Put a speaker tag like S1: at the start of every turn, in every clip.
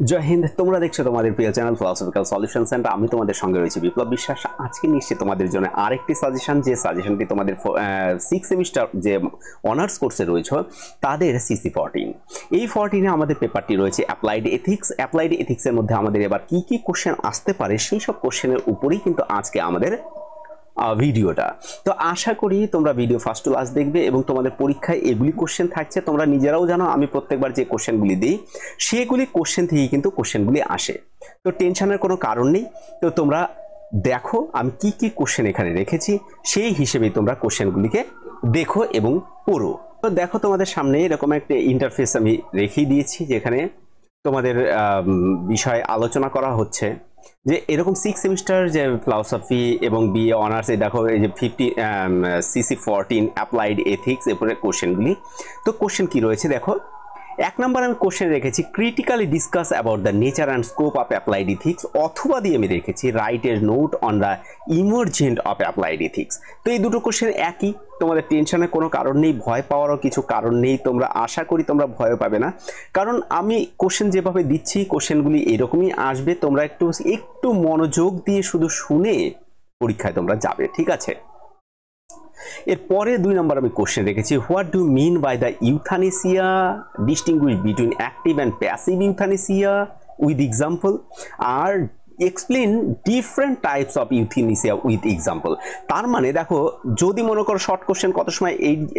S1: জয় হিন্দ। তোমরা দেখছো তোমাদের প্রিয় চ্যানেল ফিলোসফিক্যাল সলিউশন সেন্টার। আমি তোমাদের সঙ্গে রয়েছি বিপ্লব বিশ্বাস। আজকে নিশ্চয়ই তোমাদের জন্য আরেকটি সাজেশন, যে সাজেশনটি তোমাদের 6 সেমিস্টার যে অনার্স কোর্সে রয়েছে তাদের সিসি 14। এই 14-এ আমাদের পেপারটি রয়েছে অ্যাপ্লাইড এথিক্স। অ্যাপ্লাইড এথিক্সের মধ্যে আমাদের এবার কি কি কোশ্চেন আসতে পারে সেই সব কোশ্চেনের উপরেই কিন্তু আজকে আমাদের ভিডিওটা। তো আশা করি তোমরা ভিডিও ফার্স্ট টু লাস্ট দেখবে এবং তোমাদের পরীক্ষায় এগুলি কোশ্চেন থাকছে। তোমরা নিজেরাও জানো আমি প্রত্যেকবার যে কোশ্চেনগুলি দিই সেগুলি কোশ্চেন থেকেই কিন্তু কোশ্চেনগুলি আসে। তো টেনশনের কোনো কারণ নেই। তো তোমরা দেখো আমি কি কি কোশ্চেন এখানে রেখেছি, সেই হিসেবেই তোমরা কোশ্চেনগুলিকে দেখো এবং পড়ো। তো দেখো তোমাদের সামনে এরকম একটা ইন্টারফেস আমি রেখেই দিয়েছি, যেখানে তোমাদের বিষয় আলোচনা করা হচ্ছে যে এরকম 6 সেমিস্টার যে ফিলোসফি এবং বিএ অনার্স, দেখো এই যে 50 সিসি 14 অ্যাপ্লাইড এথিক্স এরপরে কোশ্চেনগুলি। তো কোশ্চেন কি রয়েছে দেখো। এক নম্বর আমি কোশ্চেন রেখেছি critically discuss about the nature and scope of applied ethics, অথবা দিয়ে আমি রেখেছি write a note on the emergent of applied ethics. তো এই দুটো কোশ্চেন একই, তোমাদের টেনশনের কোনো কারণ নেই, ভয় পাওয়ারও কিছু কারণ নেই। তোমরা আশা করি তোমরা ভয় পাবে না, কারণ আমি কোশ্চেন যেভাবে দিচ্ছি কোশ্চেনগুলি এরকমই আসবে। তোমরা একটু মনোযোগ দিয়ে শুধু শুনে পরীক্ষায় তোমরা যাবে, ঠিক আছে। এরপরে 2 নম্বর আমি কোশ্চেন রেখেছি what do mean by the euthanasia, distinguish between active and passive euthanasia with example, আর explain different types of euthanasia with example. তার মানে দেখো, যদি মনে করো শর্ট কোশ্চেন কত সময়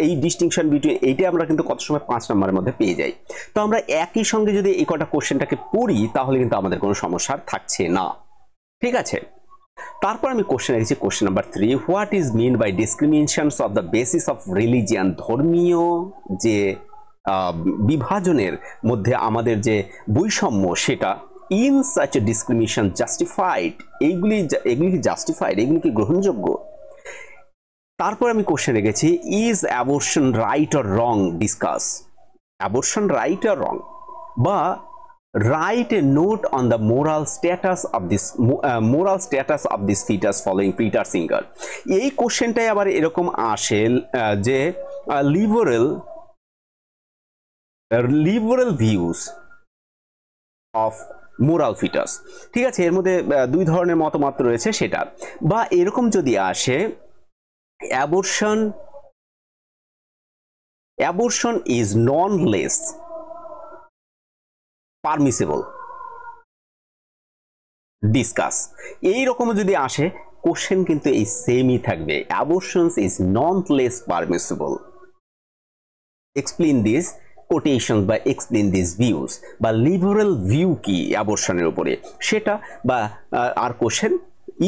S1: এই ডিস্টিংশন বিটুইন এইটা আমরা কিন্তু কত সময় 5 নম্বরের মধ্যে পেয়ে যাই। তো আমরা একই সঙ্গে যদি এই কটা কোশ্চেনটাকে পড়ি তাহলে কিন্তু আমাদের কোনো সমস্যা থাকছে না, ঠিক আছে। তারপর আমি কোশ্চেন রেখেছি question number 3 what is mean by discriminations of the basis of religion, ধর্মীয় যে বিভাজনের মধ্যে আমাদের যে বৈষম্য সেটা in such a discrimination justified, এইগুলি কি জাস্টিফাইড, এগুলি কি গ্রহণযোগ্য। তারপর আমি কোশ্চেন রেখেছি is abortion right or wrong, discuss abortion right or রং, বা write a note on the moral status of this fetus following Peter Singer। এই কোশ্চেনটাই আবার এরকম আসে যে liberal views of moral foetus, ঠিক আছে। এর মধ্যে 2 ধরনের মতামত রয়েছে সেটা, বা এরকম যদি আসে abortion is non less permissible, discuss. এইরকম যদি আসে কোশ্চেন কিন্তু এই সেমই থাকবে, abortions is non less permissible, explain this quotations বা এক্সপ্লেইন দিস ভিউজ, বা লিবারেল ভিউ কি অ্যাবর্শনের উপরে সেটা, বা আর question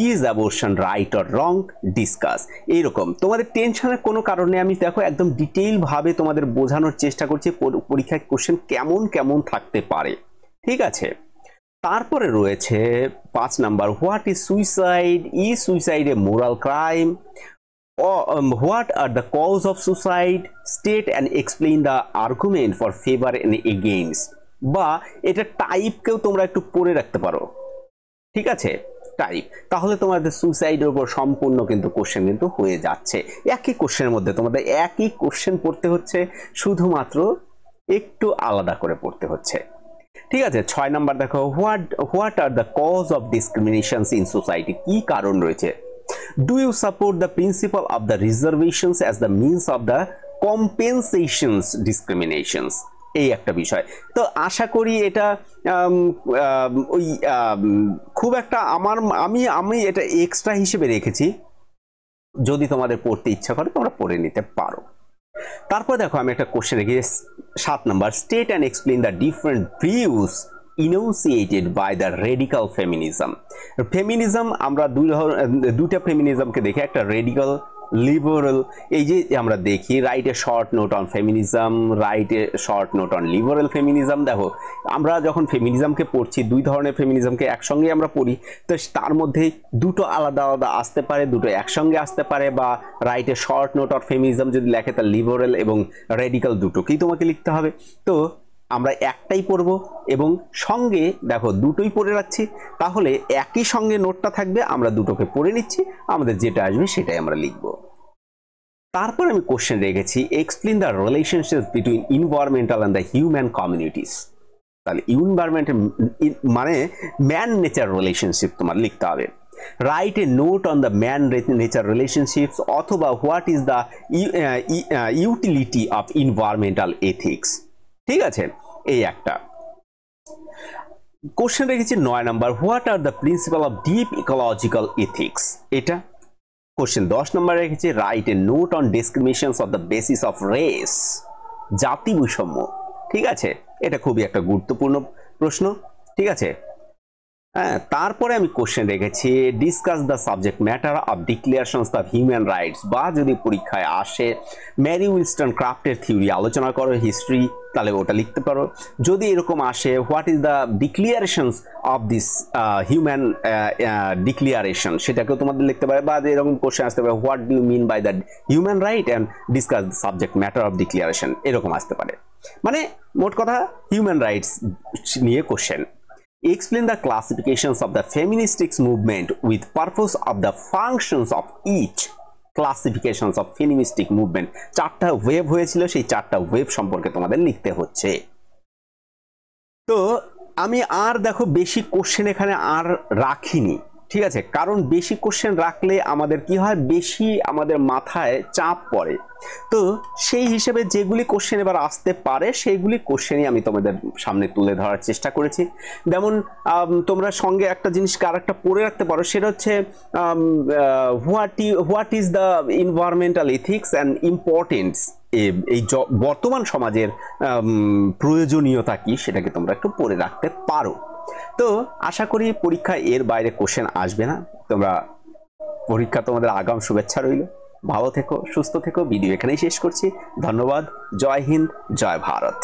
S1: is abortion right or wrong, discuss. এইরকম তোমাদের টেনশনের কোনো কারণে আমি দেখো একদম ডিটেইল ভাবে তোমাদের বোঝানোর চেষ্টা করছি পরীক্ষায় কোশ্চেন কেমন কেমন থাকতে পারে, ঠিক আছে। তারপরে রয়েছে 5 number what is suicide a moral crime, what are the cause of suicide, state and explain the argument for favour and against, বা এটা টাইপকেও তোমরা একটু পড়ে রাখতে পারো, ঠিক আছে, টাইপ। তাহলে তোমাদের সুইসাইডের উপর সম্পূর্ণ কিন্তু কোশ্চেন কিন্তু হয়ে যাচ্ছে। একই কোশ্চেনের মধ্যে তোমাদের একই কোশ্চেন পড়তে হচ্ছে, শুধুমাত্র একটু আলাদা করে পড়তে হচ্ছে, ঠিক আছে। 6 নাম্বার দেখো what are the cause of discriminations in society, কি কারণ রয়েছে। Do you support the principal of the reservations as the means of the compensations discriminations, এই একটা বিষয়। তো আশা করি এটা ওই খুব একটা আমি এটা এক্সট্রা হিসেবে রেখেছি, যদি তোমাদের পড়তে ইচ্ছা করে তোমরা পড়ে নিতে পারো। তারপর দেখো আমি একটা কোশ্চেন রেখেছি 7 number state and explain the different views enunciated by the radical feminism. Feminism আমরা দুইটা ফেমিনিজমকে দেখি, একটা রেডিক্যাল, লিবারেল। এই যে আমরা দেখি write a short note on feminism, write a short note on liberal feminism. দেখো আমরা যখন ফেমিনিজমকে পড়ছি 2 ধরনের ফেমিনিজমকে একসঙ্গে আমরা পড়ি, তো তার মধ্যে দুটো আলাদা আলাদা আসতে পারে, দুটো একসঙ্গে আসতে পারে, বা write a short note on feminism যদি লেখে তা লিবারেল এবং রেডিক্যাল দুটোকেই তোমাকে লিখতে হবে। তো আমরা একটাই পড়ব এবং সঙ্গে দেখো দুটোই পড়ে রাখছি, তাহলে একই সঙ্গে নোটটা থাকবে, আমরা দুটোকে পড়ে নিচ্ছি, আমাদের যেটা আসবে সেটাই আমরা লিখব। তারপর আমি কোশ্চেন রেখেছি explain the relationship between environmental and the human communities. তাহলে এনভায়রনমেন্ট মানে ম্যান নেচার রিলেশনশিপ তোমার লিখতে হবে। Write a note on the man nature relationships, অথবা what is the utility of environmental ethics. ঠিক আছে, এই একটা কোশ্চেন রেখেছি 9 number, what are the principal of deep ecological ethics. এটা কোশ্চেন 10 নম্বর রেখেছি, write a note on discriminations of the basis of race, জাতি বৈষম্য। ঠিক আছে, এটা খুবই একটা গুরুত্বপূর্ণ প্রশ্ন। ঠিক আছে, হ্যাঁ, তারপরে আমি কোশ্চেন রেখেছি, discuss the subject matter of declarations of human rights, বা যদি পরীক্ষায় আসে ম্যারি উইলস্টন ক্রাফটের থিওরি আলোচনা করো হিস্ট্রি, তাহলে ওটা লিখতে পারো। যদি এরকম আসে what is the declarations of this human declaration, সেটাকেও তোমাদের লিখতে পারে। বা এরকম কোশ্চেন আসতে পারে, what do you mean by the human right and discuss the subject matter of declaration, এরকম আসতে পারে। মানে মোট কথা হিউম্যান রাইটস নিয়ে question. Explain the classifications of the feministics movement with purpose of the functions of each. Classifications of feministic movement, 4টা wave হয়েছিল, সেই 4টা ওয়েভ সম্পর্কে তোমাদের লিখতে হচ্ছে। তো আমি আর দেখো বেশি কোশ্চেন এখানে আর রাখিনি, ঠিক আছে, কারণ বেশি কোশ্চেন রাখলে আমাদের কি হয়, বেশি আমাদের মাথায় চাপ পড়ে। তো সেই হিসেবে যেগুলি কোশ্চেন এবার আসতে পারে সেইগুলি কোশ্চেনই আমি তোমাদের সামনে তুলে ধরার চেষ্টা করেছি। যেমন তোমরা সঙ্গে একটা জিনিস আরেকটা পড়ে রাখতে পারো, সেটা হচ্ছে what is the environmental ethics and importance, এই বর্তমান সমাজের প্রয়োজনীয়তা কি, সেটাকে তোমরা একটু পড়ে রাখতে পারো। তো আশা করি পরীক্ষায় এর বাইরে কোশ্চেন আসবে না। তোমরা পরীক্ষা তোমাদের আগাম শুভেচ্ছা রইল। ভালো থেকো, সুস্থ থেকো। ভিডিও এখানেই শেষ করছি। ধন্যবাদ। জয় হিন্দ, জয় ভারত।